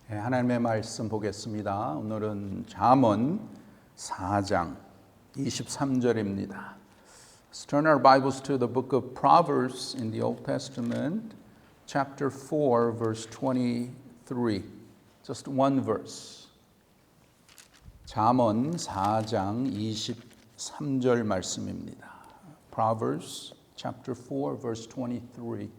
하나님의 말씀 보겠습니다. 오늘은 잠언 4장 23절입니다. Let's turn our Bibles to the book of Proverbs in the Old Testament, chapter 4, verse 23. Just one verse. 잠언 4장 23절 말씀입니다. Proverbs chapter 4, verse 23.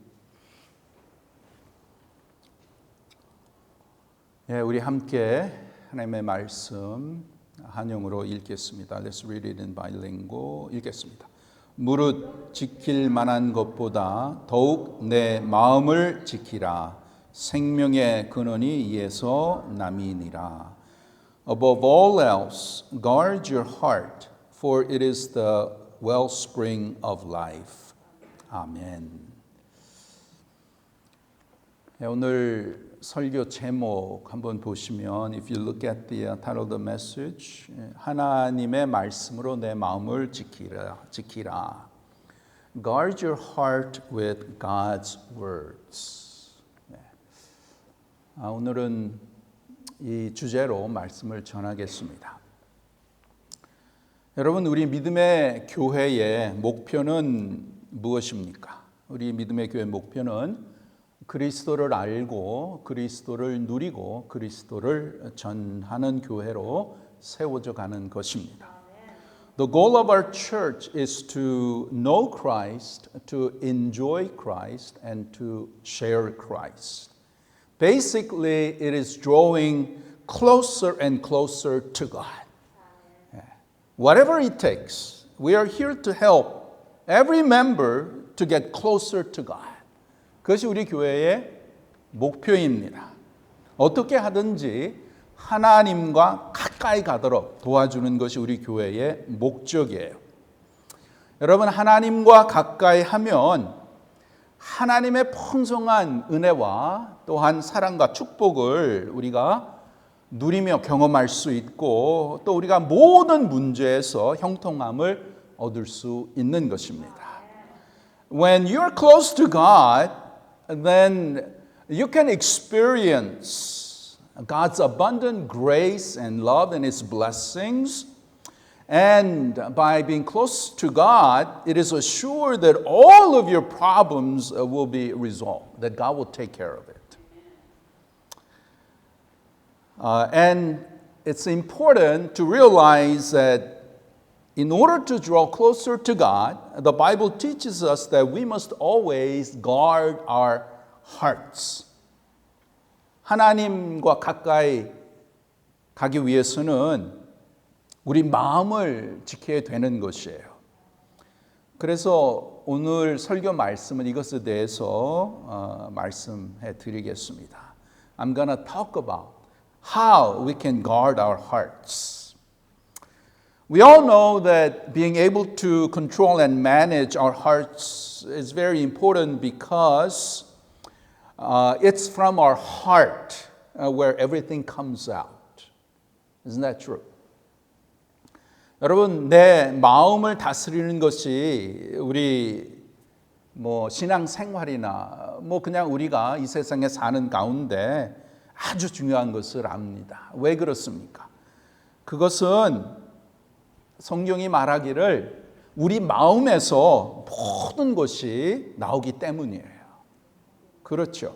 우리 함께 하나님의 말씀 한영으로 읽겠습니다. Let's read it in bilingual. 읽겠습니다. 무릇 지킬 만한 것보다 더욱 내 마음을 지키라. 생명의 근원이 이에서 남이니라. Above all else, guard your heart, for it is the wellspring of life. 아멘. 오늘 설교 제목 한번 보시면 if you look at the title of the message 하나님의 말씀으로 내 마음을 지키라. Guard your heart with God's words. 오늘은 이 주제로 말씀을 전하겠습니다. 여러분, 우리 믿음의 교회의 목표는 무엇입니까? 우리 믿음의 교회의 목표는 그리스도를 알고 그리스도를 누리고 그리스도를 전하는 교회로 세워져 가는 것입니다. The goal of our church is to know Christ, to enjoy Christ, and to share Christ. Basically, it is drawing closer and closer to God. Whatever it takes, we are here to help every member to get closer to God. 그것이 우리 교회의 목표입니다. 어떻게 하든지 하나님과 가까이 가도록 도와주는 것이 우리 교회의 목적이에요. 여러분, 하나님과 가까이 하면 하나님의 풍성한 은혜와 또한 사랑과 축복을 우리가 누리며 경험할 수 있고 또 우리가 모든 문제에서 형통함을 얻을 수 있는 것입니다. When you're close to God, then you can experience God's abundant grace and love and His blessings. And by being close to God, it is assured that all of your problems will be resolved, that God will take care of it. And it's important to realize that in order to draw closer to God, the Bible teaches us that we must always guard our hearts. 하나님과 가까이 가기 위해서는 우리 마음을 지켜야 되는 것이에요. 그래서 오늘 설교 말씀은 이것에 대해서 말씀해 드리겠습니다. I'm gonna talk about how we can guard our hearts. We all know that being able to control and manage our hearts is very important because it's from our heart where everything comes out. Isn't that true? 여러분, 내 마음을 다스리는 것이 우리 신앙 생활이나 그냥 우리가 이 세상에 사는 가운데 아주 중요한 것을 압니다. 왜 그렇습니까? 그것은 성경이 말하기를 우리 마음에서 모든 것이 나오기 때문이에요. 그렇죠.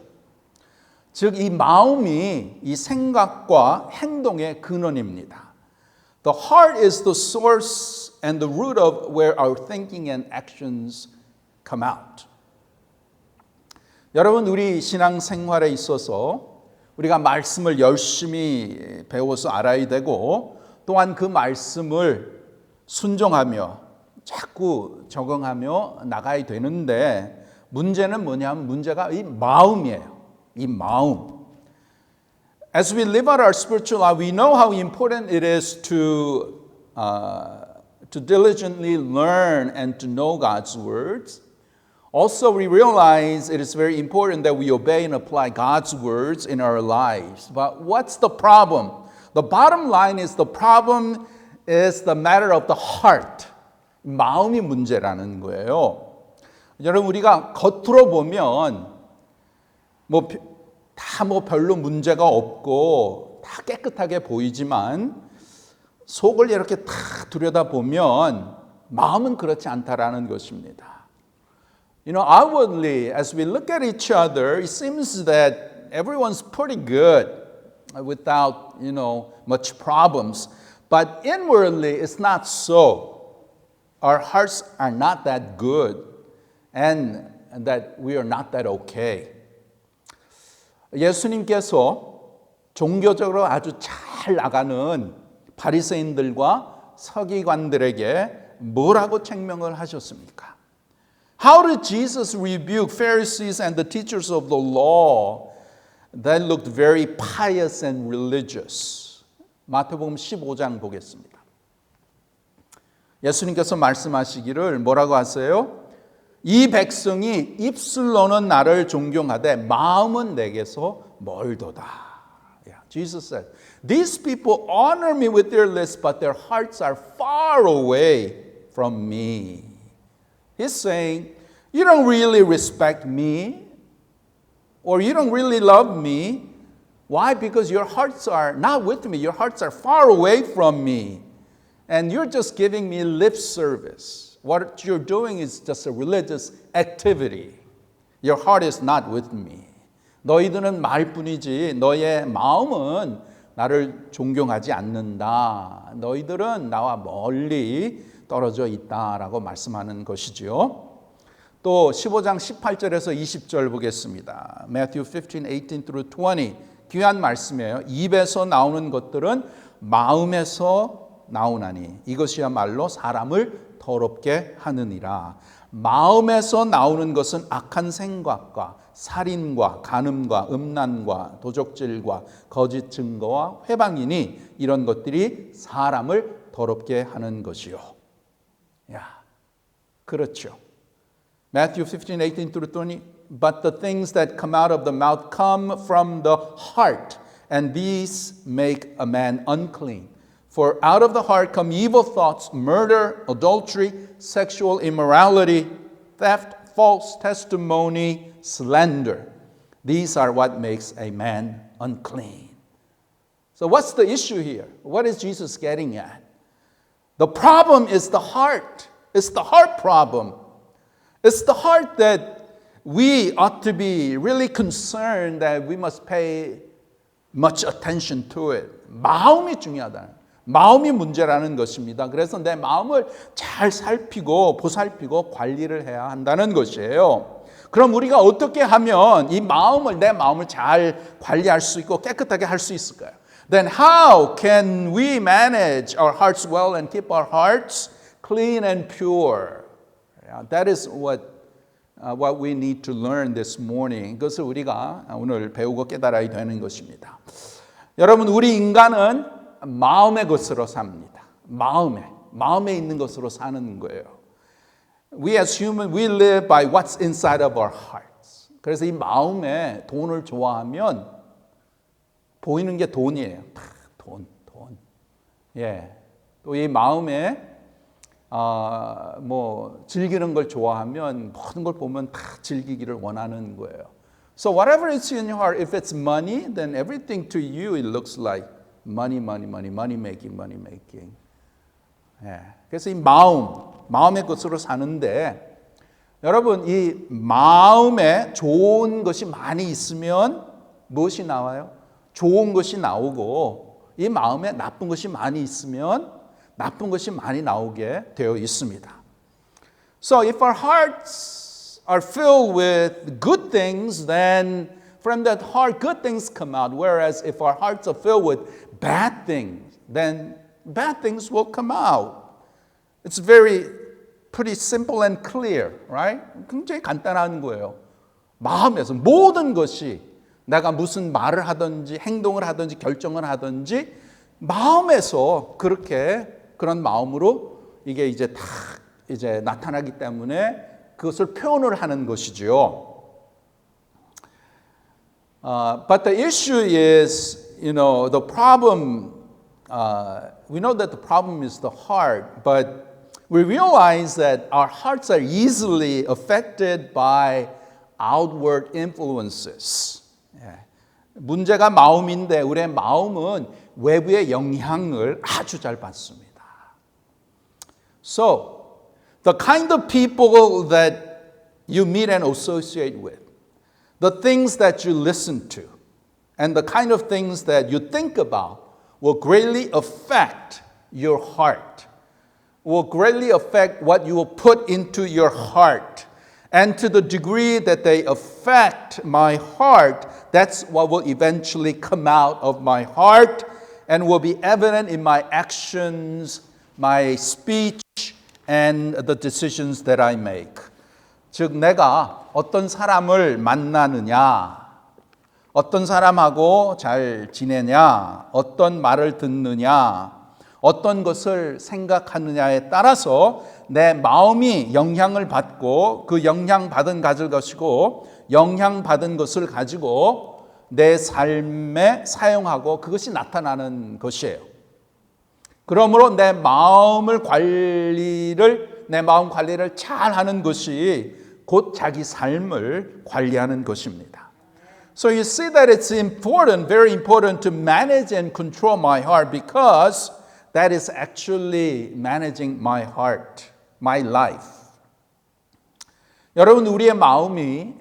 즉, 이 마음이 이 생각과 행동의 근원입니다. The heart is the source and the root of where our thinking and actions come out. 여러분, 우리 신앙 생활에 있어서 우리가 말씀을 열심히 배워서 알아야 되고 또한 그 말씀을 순종하며 자꾸 적응하며 나가야 되는데 문제는 뭐냐면 문제가 이 마음이에요. 이 마음. As we live out our spiritual life, we know how important it is to diligently learn and to know God's words. Also, we realize it is very important that we obey and apply God's words in our lives. But what's the problem? The bottom line is the problem is the matter of the heart. 마음이 문제라는 거예요. 여러분, 우리가 겉으로 보면 다 뭐 별로 문제가 없고 다 깨끗하게 보이지만 속을 이렇게 다 들여다보면 마음은 그렇지 않다라는 것입니다. You know, outwardly, as we look at each other, it seems that everyone's pretty good without, much problems. But inwardly, it's not so. Our hearts are not that good, and that we are not that okay. 예수님께서 종교적으로 아주 잘 나가는 바리새인들과 서기관들에게 뭐라고 책명을 하셨습니까? How did Jesus rebuke Pharisees and the teachers of the law that looked very pious and religious? 마태복음 15장 보겠습니다. 예수님께서 말씀하시기를 뭐라고 하세요? 이 백성이 입술로는 나를 존경하되 마음은 내게서 멀도다. Jesus said, these people honor me with their lips, but their hearts are far away from me. He's saying, you don't really respect me, or you don't really love me. Why? Because your hearts are not with me. Your hearts are far away from me. And you're just giving me lip service. What you're doing is just a religious activity. Your heart is not with me. 너희들은 말뿐이지 너의 마음은 나를 존경하지 않는다. 너희들은 나와 멀리 떨어져 있다라고 말씀하는 것이지요. 또 15장 18절에서 20절 보겠습니다. Matthew 15, 18 through 20. 귀한 말씀이에요. 입에서 나오는 것들은 마음에서 나오나니 이것이야말로 사람을 더럽게 하느니라. 마음에서 나오는 것은 악한 생각과 살인과 간음과 음란과 도적질과 거짓 증거와 회방이니 이런 것들이 사람을 더럽게 하는 것이요. 그렇죠. Matthew 15, 18 through 20. But the things that come out of the mouth come from the heart, and these make a man unclean. For out of the heart come evil thoughts, murder, adultery, sexual immorality, theft, false testimony, slander. These are what makes a man unclean. So what's the issue here? What is Jesus getting at? The problem is the heart. It's the heart problem. It's the heart that we ought to be really concerned that we must pay much attention to it. 마음이 중요하다. 마음이 문제라는 것입니다. 그래서 내 마음을 잘 살피고 보살피고 관리를 해야 한다는 것이에요. 그럼 우리가 어떻게 하면 이 마음을 내 마음을 잘 관리할 수 있고 깨끗하게 할 수 있을까요? Then how can we manage our hearts well and keep our hearts clean and pure? That is what we need to learn this morning. 그것을 우리가 오늘 배우고 깨달아야 되는 것입니다. 여러분, 우리 인간은 마음의 것으로 삽니다. 마음에 있는 것으로 사는 거예요. We as human, we live by what's inside of our hearts. 그래서 이 마음에 돈을 좋아하면 보이는 게 돈이에요. 돈. 또 이 마음에 즐기는 걸 좋아하면 모든 걸 보면 다 즐기기를 원하는 거예요. So whatever is in your heart, if it's money, then everything to you it looks like money making. 그래서 이 마음의 것으로 사는데 여러분 이 마음에 좋은 것이 많이 있으면 무엇이 나와요? 좋은 것이 나오고 이 마음에 나쁜 것이 많이 있으면 나쁜 것이 많이 나오게 되어 있습니다. So if our hearts are filled with good things, then from that heart good things come out. Whereas if our hearts are filled with bad things, then bad things will come out. It's pretty simple and clear, right? 굉장히 간단한 거예요. 마음에서 모든 것이 내가 무슨 말을 하든지 행동을 하든지 결정을 하든지 마음에서 그런 마음으로 이게 이제 나타나기 때문에 그것을 표현을 하는 것이죠. But the issue is, the problem. We know that the problem is the heart, but we realize that our hearts are easily affected by outward influences. 문제가 마음인데 우리의 마음은 외부의 영향을 아주 잘 받습니다. So, the kind of people that you meet and associate with, the things that you listen to, and the kind of things that you think about will greatly affect your heart, will greatly affect what you will put into your heart. And to the degree that they affect my heart, that's what will eventually come out of my heart and will be evident in my actions, my speech, and the decisions that I make. 즉, 내가 어떤 사람을 만나느냐, 어떤 사람하고 잘 지내냐, 어떤 말을 듣느냐, 어떤 것을 생각하느냐에 따라서 내 마음이 영향을 받고 그 영향받은 가질 것이고 영향받은 것을 가지고 내 삶에 사용하고 그것이 나타나는 것이에요. 그러므로 내 마음 관리를 잘 하는 것이 곧 자기 삶을 관리하는 것입니다. So you see that it's important, very important to manage and control my heart because that is actually managing my heart, my life. 여러분, 우리의 마음이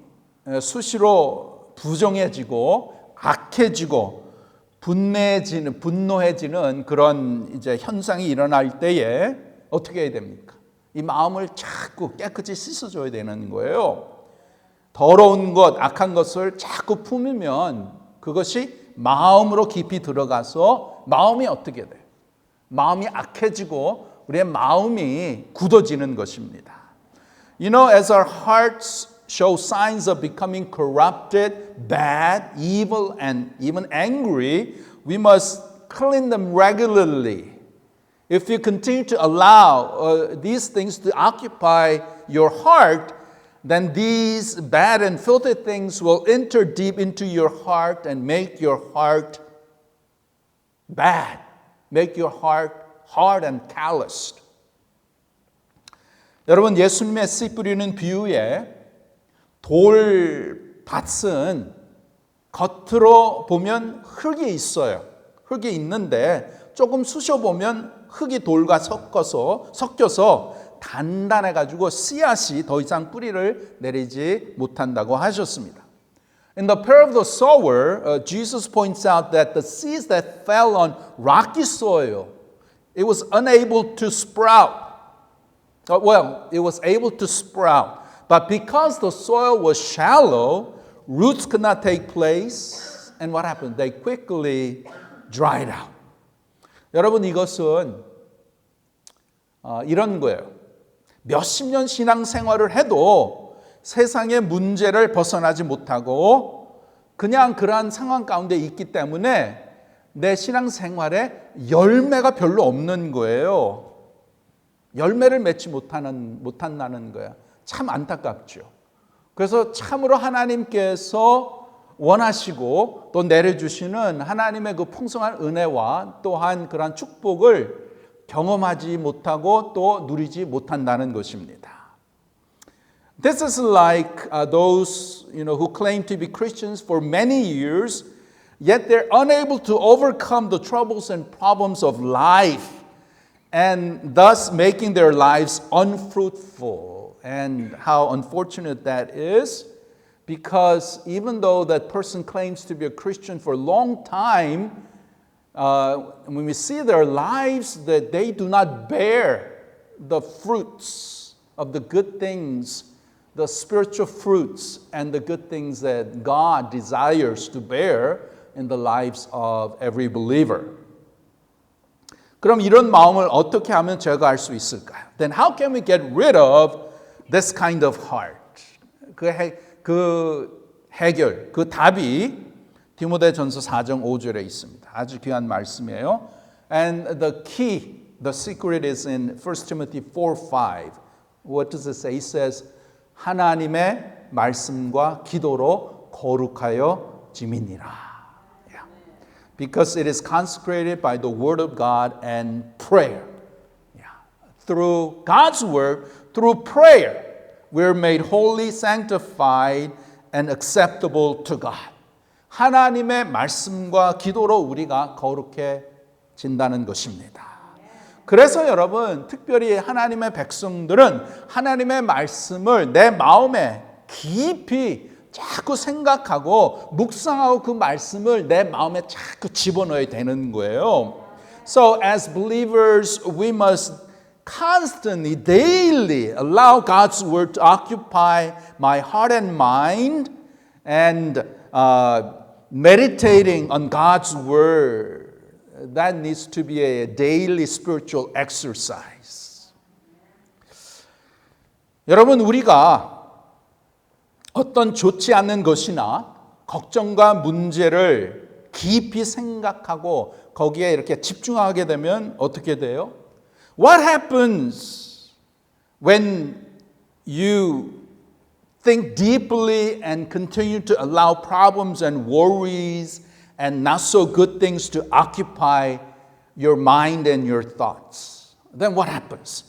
수시로 부정해지고 악해지고 분노해지는 그런 이제 현상이 일어날 때에 어떻게 해야 됩니까? 이 마음을 자꾸 깨끗이 씻어줘야 되는 거예요. 더러운 것, 악한 것을 자꾸 품으면 그것이 마음으로 깊이 들어가서 마음이 어떻게 돼요? 마음이 악해지고 우리의 마음이 굳어지는 것입니다. You know, as our hearts show signs of becoming corrupted, bad, evil, and even angry, we must clean them regularly. If you continue to allow these things to occupy your heart, then these bad and filthy things will enter deep into your heart and make your heart bad, make your heart hard and calloused. 여러분, 예수님의 씨 뿌리는 비유에 돌밭은 겉으로 보면 흙이 있어요. 흙이 있는데 조금 쑤셔보면 흙이 돌과 섞여서 단단해가지고 씨앗이 더 이상 뿌리를 내리지 못한다고 하셨습니다. In the parable of the sower, Jesus points out that the seeds that fell on rocky soil, it was unable to sprout. It was able to sprout. But because the soil was shallow, roots could not take place. And what happened? They quickly dried out. 여러분, 이것은 이런 거예요. 몇십 년 신앙생활을 해도 세상의 문제를 벗어나지 못하고 그냥 그러한 상황 가운데 있기 때문에 내 신앙생활에 열매가 별로 없는 거예요. 열매를 맺지 못한다는 거야. 참 안타깝죠. 그래서 참으로 하나님께서 원하시고 또 내려주시는 하나님의 그 풍성한 은혜와 또한 그러한 축복을 경험하지 못하고 또 누리지 못한다는 것입니다. This is like those who claim to be Christians for many years, yet they're unable to overcome the troubles and problems of life, and thus making their lives unfruitful. And how unfortunate that is, because even though that person claims to be a Christian for a long time, when we see their lives, that they do not bear the fruits of the good things, the spiritual fruits and the good things that God desires to bear in the lives of every believer. 그럼 이런 마음을 어떻게 하면 제거할 수 있을까요? Then how can we get rid of this kind of heart? 그 해결, 그 답이 디모데전서 4장 5절에 있습니다. 아주 귀한 말씀이에요. And the key, the secret is in 1 Timothy 4:5. What does it say? It says, 하나님의 말씀과 기도로 거룩하여 지미니라. Yeah. Because it is consecrated by the word of God and prayer. Yeah. Through God's word, through prayer, we're made holy, sanctified, and acceptable to God. 하나님의 말씀과 기도로 우리가 거룩해진다는 것입니다. 그래서 여러분, 특별히 하나님의 백성들은 하나님의 말씀을 내 마음에 깊이 자꾸 생각하고 묵상하고 그 말씀을 내 마음에 자꾸 집어넣어야 되는 거예요. So as believers, we must constantly, daily allow God's word to occupy my heart and mind, and meditating on God's word, that needs to be a daily spiritual exercise. 여러분, 우리가 어떤 좋지 않은 것이나 걱정과 문제를 깊이 생각하고 거기에 이렇게 집중하게 되면 어떻게 돼요? What happens when you think deeply and continue to allow problems and worries and not so good things to occupy your mind and your thoughts? Then what happens?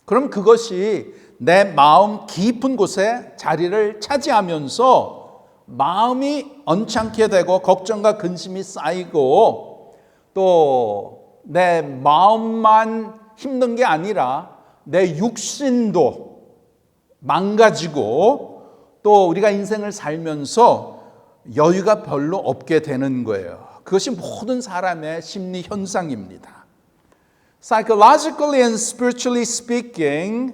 그럼 그것이 내 마음 깊은 곳에 자리를 차지하면서 마음이 언짢게 되고 걱정과 근심이 쌓이고 또 내 마음만 힘든 게 아니라 내 육신도 망가지고 또 우리가 인생을 살면서 여유가 별로 없게 되는 거예요. 그것이 모든 사람의 심리 현상입니다. Psychologically and spiritually speaking,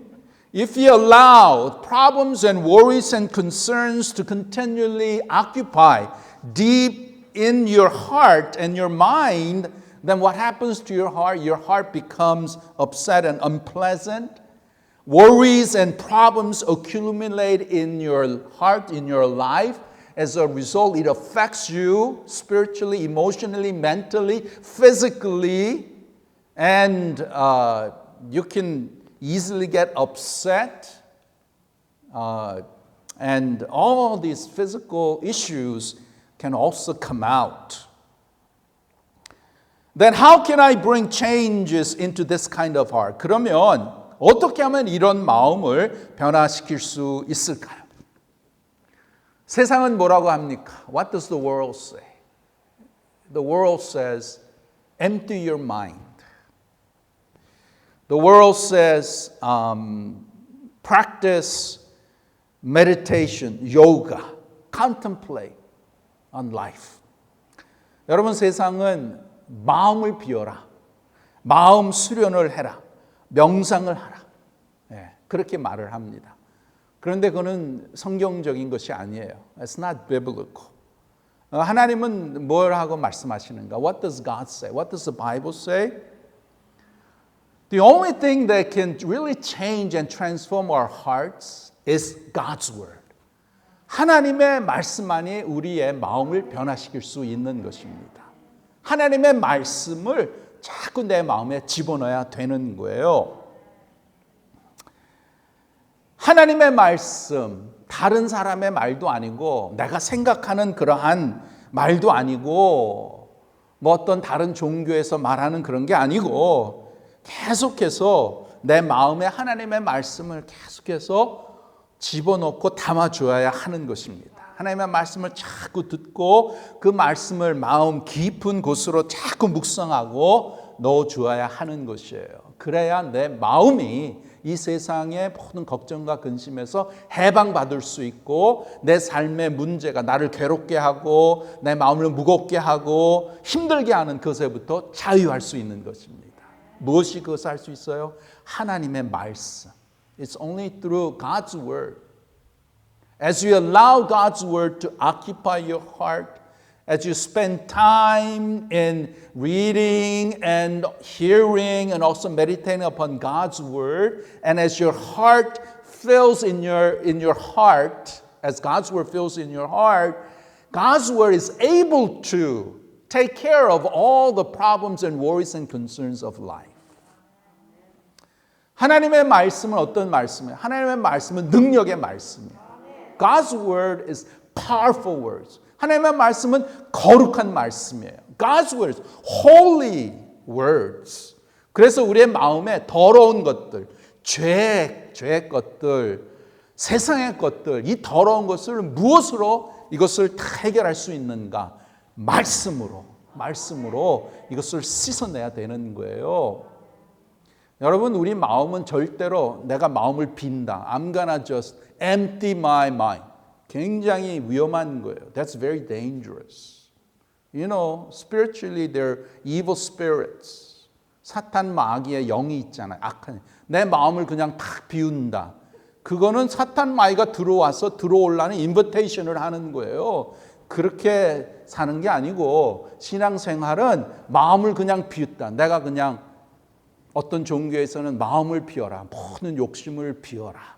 if you allow problems and worries and concerns to continually occupy deep in your heart and your mind, then what happens to your heart? Your heart becomes upset and unpleasant. Worries and problems accumulate in your heart, in your life. As a result, it affects you spiritually, emotionally, mentally, physically, and you can easily get upset, and all these physical issues can also come out. Then how can I bring changes into this kind of heart? 그러면 어떻게 하면 이런 마음을 변화시킬 수 있을까요? 세상은 뭐라고 합니까? What does the world say? The world says, empty your mind. The world says, practice meditation, yoga, contemplate on life. 여러분, 세상은 마음을 비워라, 마음 수련을 해라, 명상을 하라, 그렇게 말을 합니다. 그런데 그거는 성경적인 것이 아니에요. It's not biblical. 하나님은 뭘 하고 말씀하시는가? What does God say? What does the Bible say? The only thing that can really change and transform our hearts is God's word. 하나님의 말씀만이 우리의 마음을 변화시킬 수 있는 것입니다. 하나님의 말씀을 자꾸 내 마음에 집어넣어야 되는 거예요. 하나님의 말씀, 다른 사람의 말도 아니고 내가 생각하는 그러한 말도 아니고 뭐 어떤 다른 종교에서 말하는 그런 게 아니고 계속해서 내 마음에 하나님의 말씀을 계속해서 집어넣고 담아줘야 하는 것입니다. 하나님의 말씀을 자꾸 듣고 그 말씀을 마음 깊은 곳으로 자꾸 묵상하고 넣어주어야 하는 것이에요. 그래야 내 마음이 이 세상의 모든 걱정과 근심에서 해방받을 수 있고 내 삶의 문제가 나를 괴롭게 하고 내 마음을 무겁게 하고 힘들게 하는 것에부터 자유할 수 있는 것입니다. 무엇이 그것을 할 수 있어요? 하나님의 말씀. It's only through God's word. As you allow God's word to occupy your heart, as you spend time in reading and hearing and also meditating upon God's word, and as your heart fills in your heart, as God's word fills in your heart, God's word is able to take care of all the problems and worries and concerns of life. 하나님의 말씀은 어떤 말씀이에요? 하나님의 말씀은 능력의 말씀이에요. God's word is powerful words. 하나님의 말씀은 거룩한 말씀이에요. God's words, holy words. 그래서 우리의 마음에 더러운 것들, 죄의 것들, 세상의 것들, 이 더러운 것을 무엇으로 이것을 다 해결할 수 있는가? 말씀으로 이것을 씻어내야 되는 거예요. 여러분, 우리 마음은 절대로 내가 마음을 빈다. I'm gonna just empty my mind. 굉장히 위험한 거예요. That's very dangerous. You know, spiritually they're evil spirits. 사탄 마귀의 영이 있잖아요. 악한. 내 마음을 그냥 탁 비운다. 그거는 사탄 마귀가 들어오려는 인비테이션을 하는 거예요. 그렇게 사는 게 아니고 신앙생활은 마음을 그냥 비웠다. 내가 그냥 어떤 종교에서는 마음을 비워라. 모든 욕심을 비워라.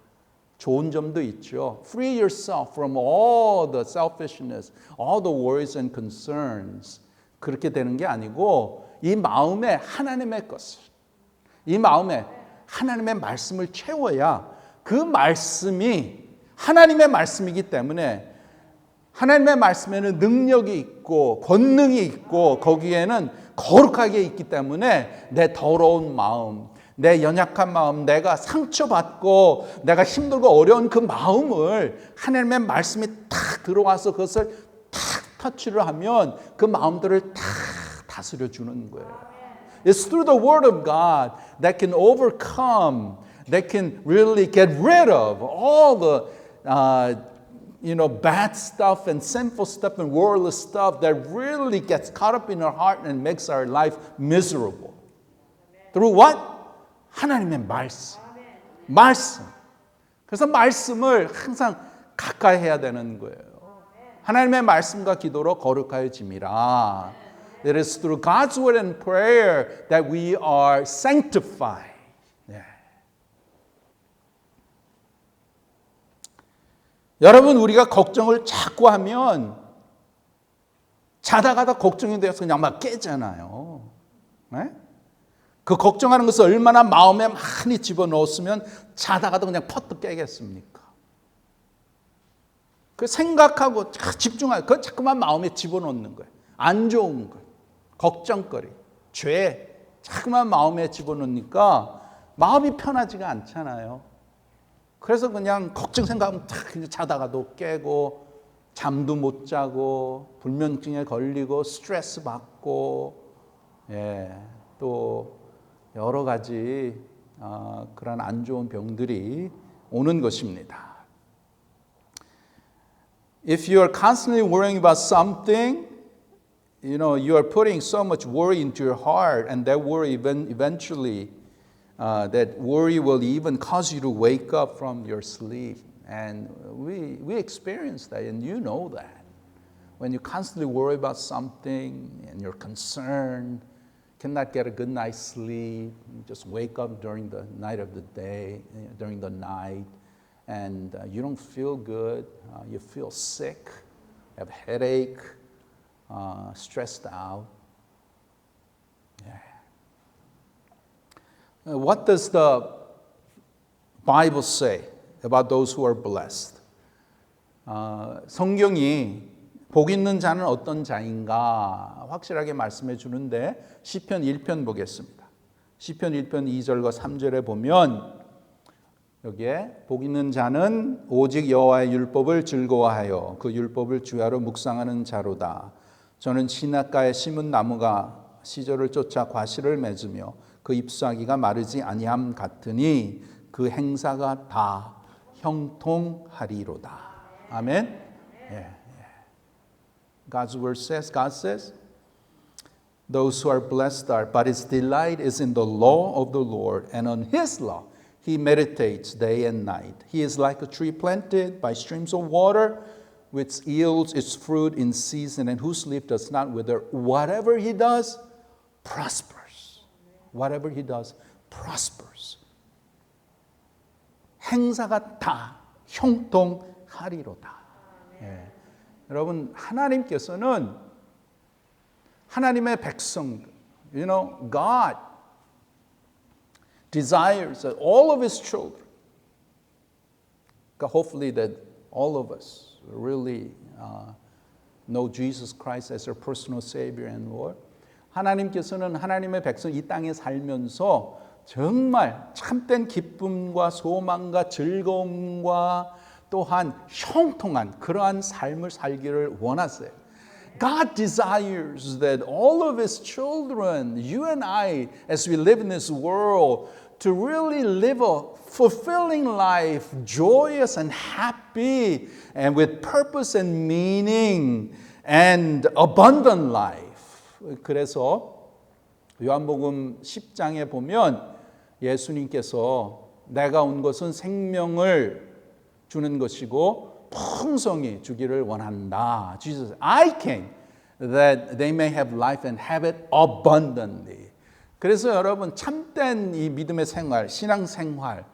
좋은 점도 있죠. Free yourself from all the selfishness, all the worries and concerns. 그렇게 되는 게 아니고 이 마음에 하나님의 것을, 이 마음에 하나님의 말씀을 채워야 그 말씀이 하나님의 말씀이기 때문에 하나님의 말씀에는 능력이 있고 권능이 있고 거기에는 거룩하게 있기 때문에 내 더러운 마음, 내 연약한 마음, 내가 상처받고 내가 힘들고 어려운 그 마음을 하나님의 말씀이 탁 들어와서 그것을 탁 터치를 하면 그 마음들을 탁 다스려 주는 거예요. It's through the word of God that can overcome, that can really get rid of all the bad stuff and sinful stuff and worldly stuff that really gets caught up in our heart and makes our life miserable. Through what? 하나님의 말씀. 그래서 말씀을 항상 가까이 해야 되는 거예요. 하나님의 말씀과 기도로 거룩하여짐이라. It is through God's word and prayer that we are sanctified. 여러분, 우리가 걱정을 자꾸 하면 자다가다 걱정이 되어서 그냥 막 깨잖아요. 네? 그 걱정하는 것을 얼마나 마음에 많이 집어넣었으면 자다가도 그냥 퍼뜩 깨겠습니까? 그 생각하고 집중하고 그거 자꾸만 마음에 집어넣는 거예요. 안 좋은 것, 걱정거리, 죄 자꾸만 마음에 집어넣으니까 마음이 편하지가 않잖아요. 그래서 그냥 걱정 생각하면 탁 자다가도 깨고 잠도 못 자고 불면증에 걸리고 스트레스 받고 또 여러 가지 그런 안 좋은 병들이 오는 것입니다. If you are constantly worrying about something, you are putting so much worry into your heart, and that worry eventually that worry will even cause you to wake up from your sleep. And we experience that, and you know that. When you constantly worry about something and you're concerned, cannot get a good night's sleep, you just wake up during the night of the day, during the night, and you don't feel good, you feel sick, have headache, stressed out. What does the Bible say about those who are blessed? 성경이 복 있는 자는 어떤 자인가 확실하게 말씀해 주는데 시편 1편 보겠습니다. 시편 1편 2절과 3절에 보면 여기에 복 있는 자는 오직 여호와의 율법을 즐거워하여 그 율법을 주야로 묵상하는 자로다. 저는 시냇가에 심은 나무가 시절을 쫓아 과실을 맺으며 그 잎사귀가 마르지 아니함 같으니 그 행사가 다 형통하리로다. 아멘. God's word says, God says, those who are blessed are, but his delight is in the law of the Lord, and on his law he meditates day and night. He is like a tree planted by streams of water, which yields its fruit in season, and whose leaf does not wither. Whatever he does, prospers. Whatever he does, prospers. 행사가 다 형통하리로다. 여러분, 하나님께서는 하나님의 백성들, God desires that all of his children, hopefully that all of us really know Jesus Christ as our personal Savior and Lord. 하나님께서는 하나님의 백성 이 땅에 살면서 정말 참된 기쁨과 소망과 즐거움과 또한 형통한 그러한 삶을 살기를 원하세요. God desires that all of His children, you and I, as we live in this world, to really live a fulfilling life, joyous and happy, and with purpose and meaning, and abundant life. 그래서 요한복음 10장에 보면 예수님께서 내가 온 것은 생명을 주는 것이고 풍성히 주기를 원한다. Jesus, I came that they may have life and have it abundantly. 그래서 여러분 참된 이 믿음의 생활, 신앙 생활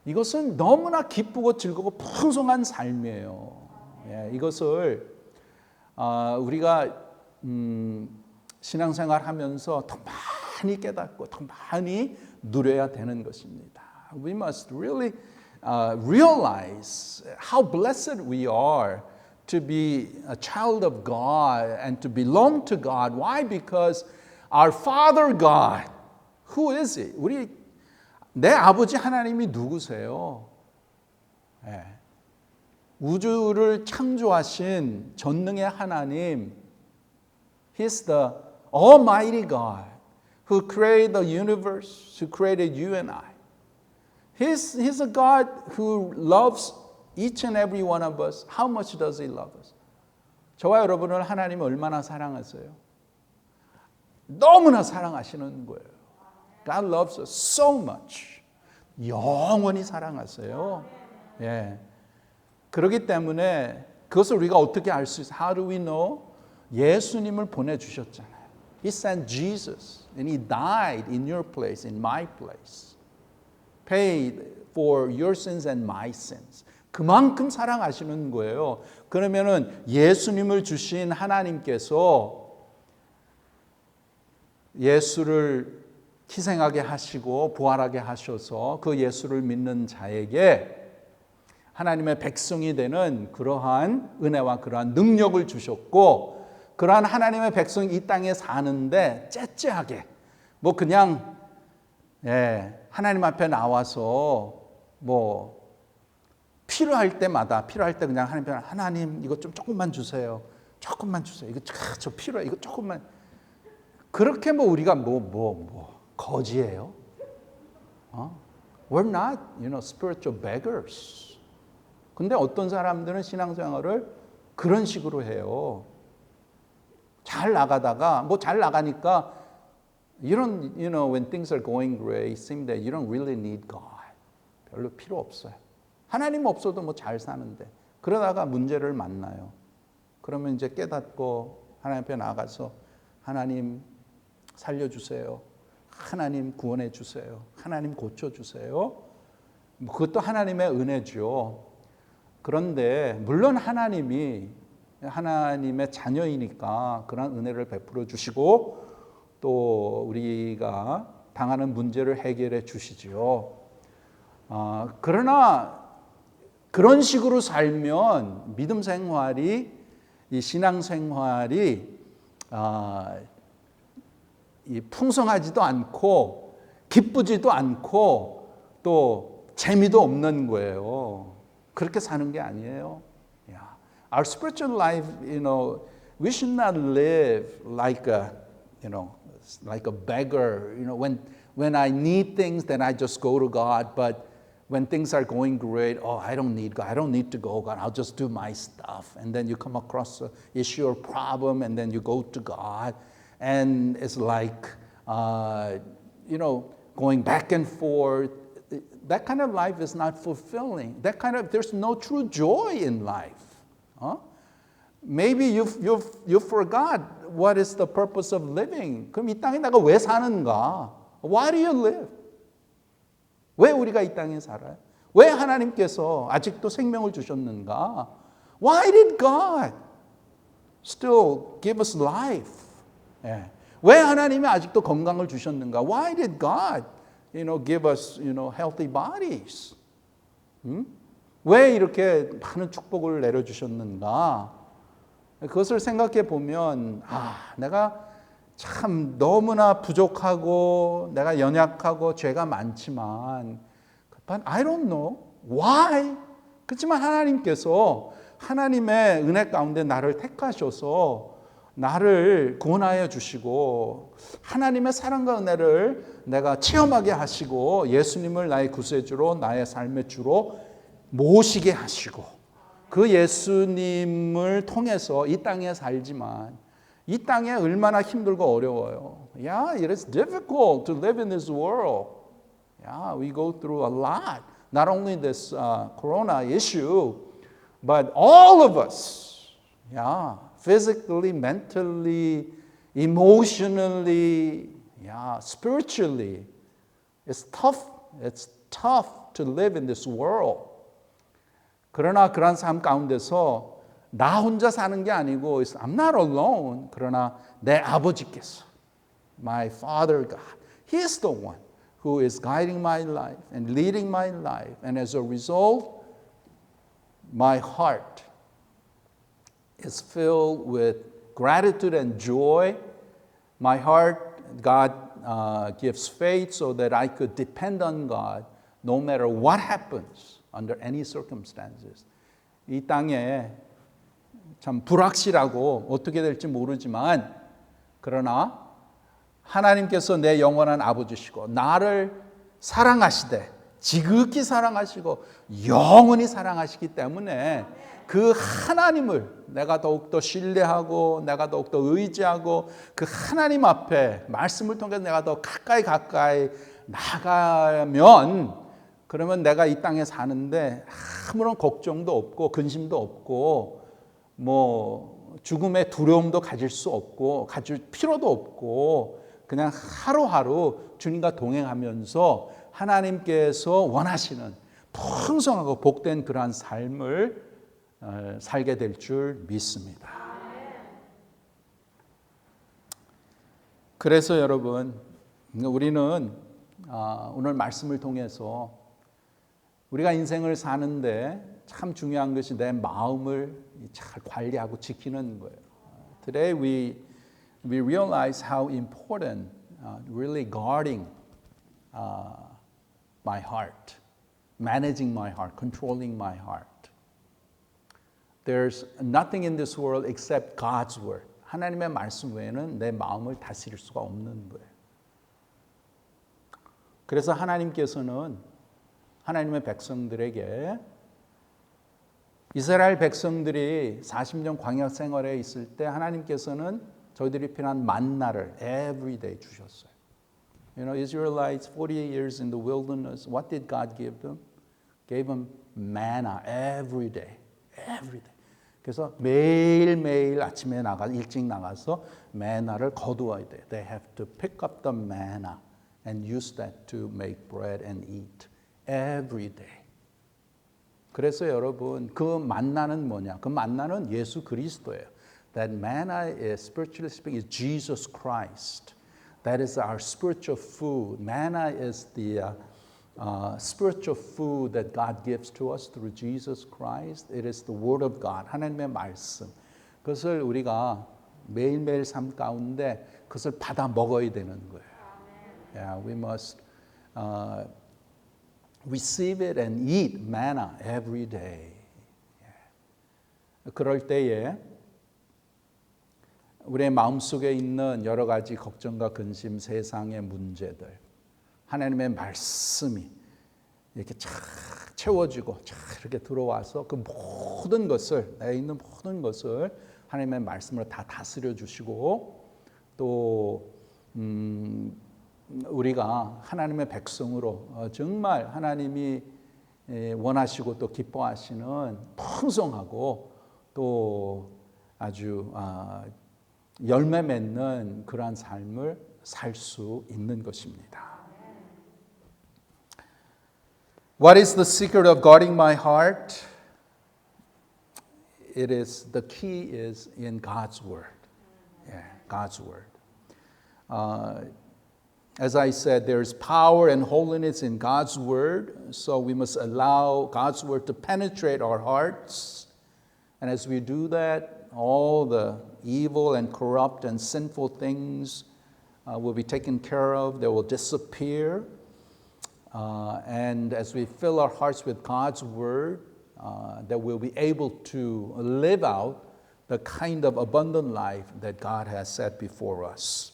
이것은 너무나 기쁘고 즐겁고 풍성한 삶이에요. 예, 이것을 우리가 신앙생활 하면서 더 많이 깨닫고 더 많이 누려야 되는 것입니다. We must really realize how blessed we are to be a child of God and to belong to God. Why? Because our Father God, who is He? 내 아버지 하나님이 누구세요? 예. 우주를 창조하신 전능의 하나님, He's the Almighty God who created the universe, who created you and I. He's a God who loves each and every one of us. How much does He love us? 저와 여러분을 하나님이 얼마나 사랑하세요? 너무나 사랑하시는 거예요. God loves us so much. 영원히 사랑하세요. 예. 그렇기 때문에 그것을 우리가 어떻게 알 수 있어요? How do we know? 예수님을 보내주셨잖아요. He sent Jesus and He died in your place, in my place. Paid for your sins and my sins. 그만큼 사랑하시는 거예요. 그러면은 예수님을 주신 하나님께서 예수를 희생하게 하시고 부활하게 하셔서 그 예수를 믿는 자에게 하나님의 백성이 되는 그러한 은혜와 그러한 능력을 주셨고 그러한 하나님의 백성이 이 땅에 사는데 째째하게 뭐 그냥 하나님 앞에 나와서 뭐 필요할 때 그냥 하나님 이거 좀 조금만 주세요. 조금만 주세요. 이거 저 필요해. 이거 조금만. 그렇게 뭐 우리가 거지예요? We're not, spiritual beggars. 근데 어떤 사람들은 신앙생활을 그런 식으로 해요. 잘 나가다가 잘 나가니까 when things are going great, it seems that you don't really need God. 별로 필요 없어요. 하나님 없어도 잘 사는데 그러다가 문제를 만나요. 그러면 이제 깨닫고 하나님 앞에 나가서 하나님 살려주세요. 하나님 구원해 주세요. 하나님 고쳐주세요. 그것도 하나님의 은혜죠. 그런데 물론 하나님이 하나님의 자녀이니까 그런 은혜를 베풀어 주시고 또 우리가 당하는 문제를 해결해 주시지요. 그러나 그런 식으로 살면 믿음 생활이 이 신앙 생활이 풍성하지도 않고 기쁘지도 않고 또 재미도 없는 거예요. 그렇게 사는 게 아니에요. Our spiritual life, we should not live like a beggar. When I need things, then I just go to God. But when things are going great, I don't need God. I don't need to go, God. I'll just do my stuff. And then you come across an issue or problem, and then you go to God. And it's like, going back and forth. That kind of life is not fulfilling. There's no true joy in life. Maybe you forgot what is the purpose of living. 그럼 이 땅에 내가 왜 사는가? Why do you live? 왜 우리가 이 땅에 살아요? 왜 하나님께서 아직도 생명을 주셨는가? Why did God still give us life? 왜 하나님이 아직도 건강을 주셨는가? Why did God, give us, healthy bodies? 왜 이렇게 많은 축복을 내려주셨는가? 그것을 생각해 보면 내가 참 너무나 부족하고 내가 연약하고 죄가 많지만 but I don't know why 그렇지만 하나님께서 하나님의 은혜 가운데 나를 택하셔서 나를 구원하여 주시고 하나님의 사랑과 은혜를 내가 체험하게 하시고 예수님을 나의 구세주로 나의 삶의 주로 모시게 하시고 그 예수님을 통해서 이 땅에 살지만 이 땅에 얼마나 힘들고 어려워요. Yeah, it is difficult to live in this world. Yeah, we go through a lot. Not only this corona issue, but all of us. Yeah, physically, mentally, emotionally, yeah, spiritually. It's tough. It's tough to live in this world. 그러나 그런 삶 가운데서 나 혼자 사는 게 아니고 I'm not alone. 그러나 내 아버지께서 my Father God, He is the one who is guiding my life and leading my life. And as a result, my heart is filled with gratitude and joy. My heart, God gives faith so that I could depend on God no matter what happens under any circumstances. 이 땅에 참 불확실하고 어떻게 될지 모르지만 그러나 하나님께서 내 영원한 아버지시고 나를 사랑하시되 지극히 사랑하시고 영원히 사랑하시기 때문에 그 하나님을 내가 더욱더 신뢰하고 내가 더욱더 의지하고 그 하나님 앞에 말씀을 통해서 내가 더 가까이 나가면 그러면 내가 이 땅에 사는데 아무런 걱정도 없고 근심도 없고 뭐 죽음의 두려움도 가질 수 없고 가질 필요도 없고 그냥 하루하루 주님과 동행하면서 하나님께서 원하시는 풍성하고 복된 그러한 삶을 살게 될 줄 믿습니다. 그래서 여러분 우리는 오늘 말씀을 통해서 우리가 인생을 사는데 참 중요한 것이 내 마음을 잘 관리하고 지키는 거예요. Today we realize how important really guarding my heart, managing my heart, controlling my heart. There's nothing in this world except God's word. 하나님의 말씀 외에는 내 마음을 다스릴 수가 없는 거예요. 그래서 하나님께서는 하나님의 백성들에게 이스라엘 백성들이 40년 광야 생활에 있을 때 하나님께서는 저희들이 필요한 만나를 every day 주셨어요. You know, Israelites 48 years in the wilderness, what did God give them? Gave them manna every day. Every day. 그래서 매일매일 아침에 일찍 나가서 매나를 거두어야 돼. They have to pick up the manna and use that to make bread and eat every day. 그래서 여러분 그 만나는 뭐냐? 그 만나는 예수 그리스도예요. That manna is spiritually speaking is Jesus Christ. That is our spiritual food. Manna is the spiritual food that God gives to us through Jesus Christ. It is the Word of God. 하나님의 말씀. 그것을 우리가 매일매일 삶 가운데 그것을 받아 먹어야 되는 거예요. Yeah, we must receive it and eat manna every day. 그럴 때에 우리의 마음속에 있는 여러 가지 걱정과 근심, 세상의 문제들, 하나님의 말씀이 이렇게 착 채워지고 착 이렇게 들어와서 그 모든 것을 내 있는 모든 것을 하나님의 말씀으로 다 다스려 주시고 또 우리가 하나님의 백성으로 정말 하나님이 원하시고 또 기뻐하시는 풍성하고 또 아주 열매 맺는 그러한 삶을 살 수 있는 것입니다. What is the secret of guarding my heart? It is the key is in God's word. Yeah, God's word. As I said, there is power and holiness in God's word, so we must allow God's word to penetrate our hearts. And as we do that, all the evil and corrupt and sinful things will be taken care of. They will disappear. And as we fill our hearts with God's word, that we'll be able to live out the kind of abundant life that God has set before us.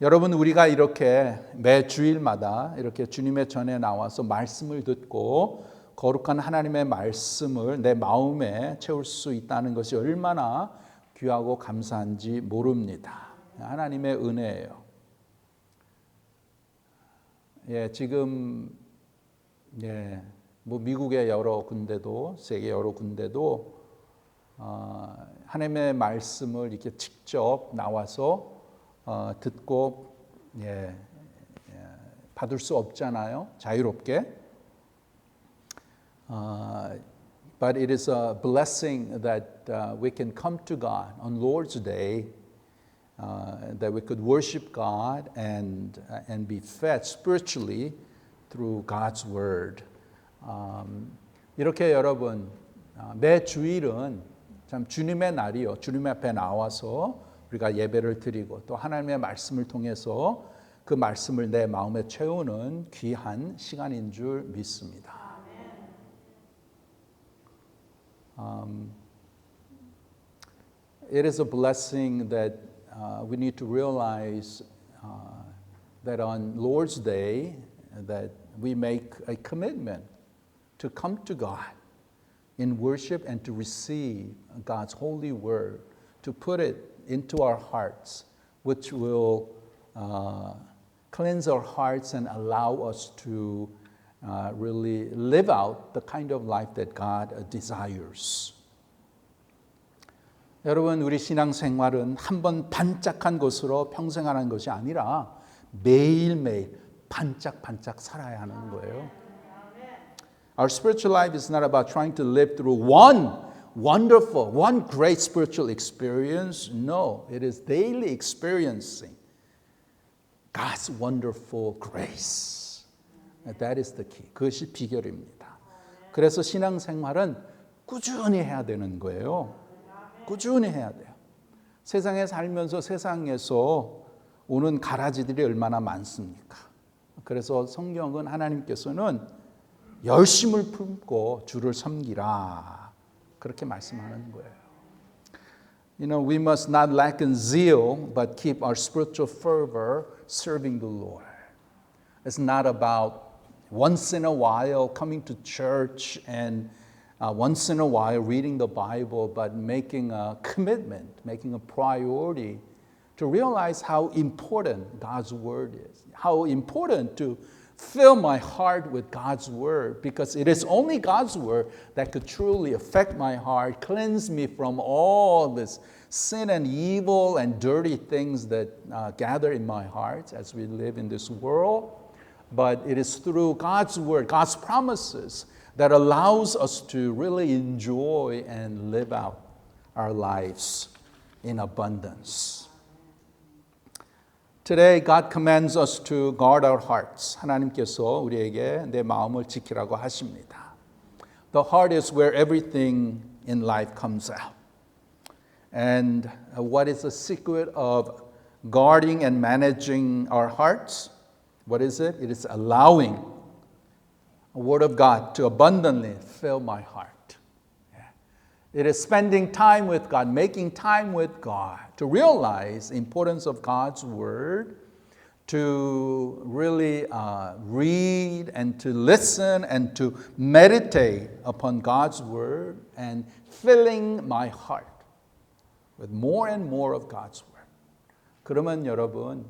여러분, 우리가 이렇게 매 주일마다 이렇게 주님의 전에 나와서 말씀을 듣고 거룩한 하나님의 말씀을 내 마음에 채울 수 있다는 것이 얼마나 귀하고 감사한지 모릅니다. 하나님의 은혜예요. 지금 뭐 미국의 여러 군데도 세계 여러 군데도 하나님의 말씀을 이렇게 직접 나와서 듣고 받을 수 없잖아요. 자유롭게. But it is a blessing that we can come to God on Lord's Day, that we could worship God and be fed spiritually through God's Word. 이렇게 여러분 매 주일은 참 주님의 날이요. 주님 앞에 나와서 우리가 예배를 드리고 또 하나님의 말씀을 통해서 그 말씀을 내 마음에 채우는 귀한 시간인 줄 믿습니다. It is a blessing that we need to realize that on Lord's Day that we make a commitment to come to God in worship and to receive God's holy word, to put it into our hearts, which will cleanse our hearts and allow us to really live out the kind of life that God desires. 여러분, 우리 신앙생활은 한 번 반짝한 것으로 평생 하는 것이 아니라 매일매일 반짝반짝 살아야 하는 거예요. Our spiritual life is not about trying to live through one wonderful, one great spiritual experience. No, it is daily experiencing God's wonderful grace. That is the key. 그것이 비결입니다. 그래서 신앙생활은 꾸준히 해야 되는 거예요. 꾸준히 해야 돼요. 세상에 살면서 세상에서 오는 가라지들이 얼마나 많습니까? 그래서 성경은 하나님께서는 열심을 품고 주를 섬기라 그렇게 말씀하는 거예요. You know, we must not lack in zeal, but keep our spiritual fervor serving the Lord. It's not about once in a while coming to church and once in a while reading the Bible, but making a commitment, making a priority to realize how important God's Word is, how important to fill my heart with God's Word, because it is only God's Word that could truly affect my heart, cleanse me from all this sin and evil and dirty things that gather in my heart as we live in this world. But it is through God's Word, God's promises, that allows us to really enjoy and live out our lives in abundance. Today, God commands us to guard our hearts. 하나님께서 우리에게 내 마음을 지키라고 하십니다. The heart is where everything in life comes out. And what is the secret of guarding and managing our hearts? What is it? It is allowing the Word of God to abundantly fill my heart. It is spending time with God, making time with God, to realize the importance of God's Word, to really read and to listen and to meditate upon God's Word and filling my heart with more and more of God's Word. 그러면 여러분,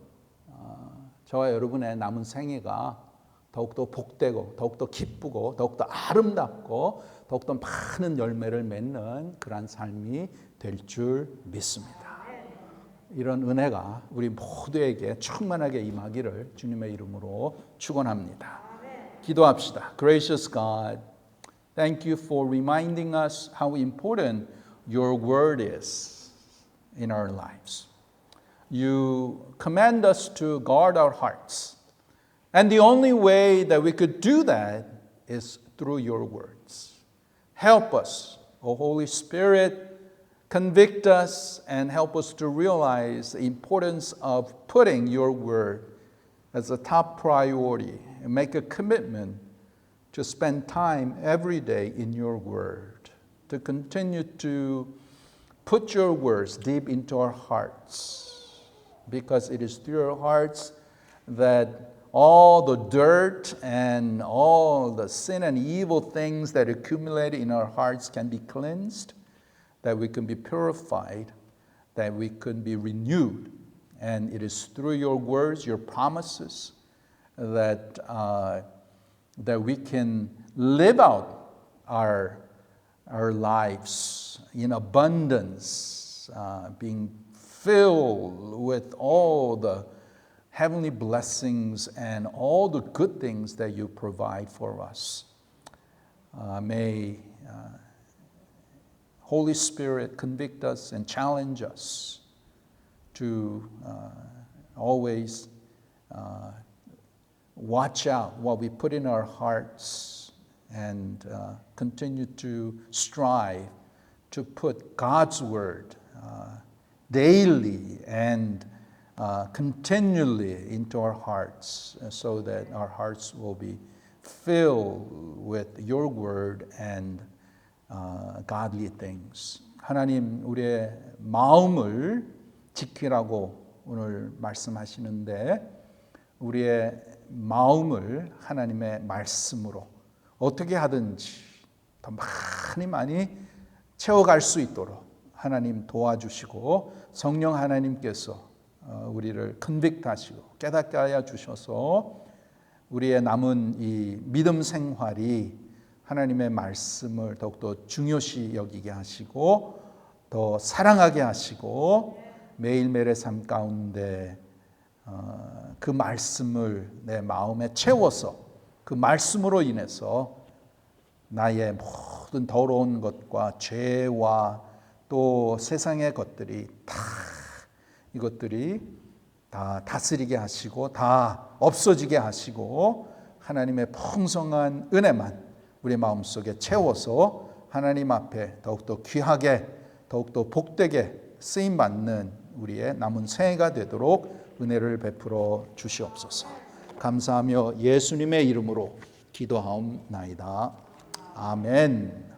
저와 여러분의 남은 생애가 더욱더 복되고 더욱더 기쁘고 더욱더 아름답고 더욱더 많은 열매를 맺는 그런 삶이 될 줄 믿습니다. 이런 은혜가 우리 모두에게 충만하게 임하기를 주님의 이름으로 축원합니다. 기도합시다. Gracious God, thank you for reminding us how important your word is in our lives. You command us to guard our hearts. And the only way that we could do that is through your words. Help us, O Holy Spirit, convict us and help us to realize the importance of putting your word as a top priority and make a commitment to spend time every day in your word, to continue to put your words deep into our hearts, because it is through our hearts that all the dirt and all the sin and evil things that accumulate in our hearts can be cleansed, that we can be purified, that we can be renewed. And it is through your words, your promises, that we can live out our lives in abundance, being filled with all the heavenly blessings and all the good things that you provide for us. May Holy Spirit convict us and challenge us to always watch out what we put in our hearts and continue to strive to put God's word daily and continually into our hearts, so that our hearts will be filled with your word and godly things. 하나님, 우리의 마음을 지키라고 오늘 말씀하시는데, 우리의 마음을 하나님의 말씀으로 어떻게 하든지 더 많이 채워갈 수 있도록 하나님 도와주시고, 성령 하나님께서 우리를 컨빅트하시고 깨닫게 하여 주셔서 우리의 남은 이 믿음 생활이 하나님의 말씀을 더욱더 중요시 여기게 하시고, 더 사랑하게 하시고, 매일매일의 삶 가운데 그 말씀을 내 마음에 채워서 그 말씀으로 인해서 나의 모든 더러운 것과 죄와 또 세상의 것들이 이것들이 다 다스리게 하시고 다 없어지게 하시고, 하나님의 풍성한 은혜만 우리 마음속에 채워서 하나님 앞에 더욱더 귀하게 더욱더 복되게 쓰임받는 우리의 남은 생애가 되도록 은혜를 베풀어 주시옵소서. 감사하며 예수님의 이름으로 기도하옵나이다. 아멘.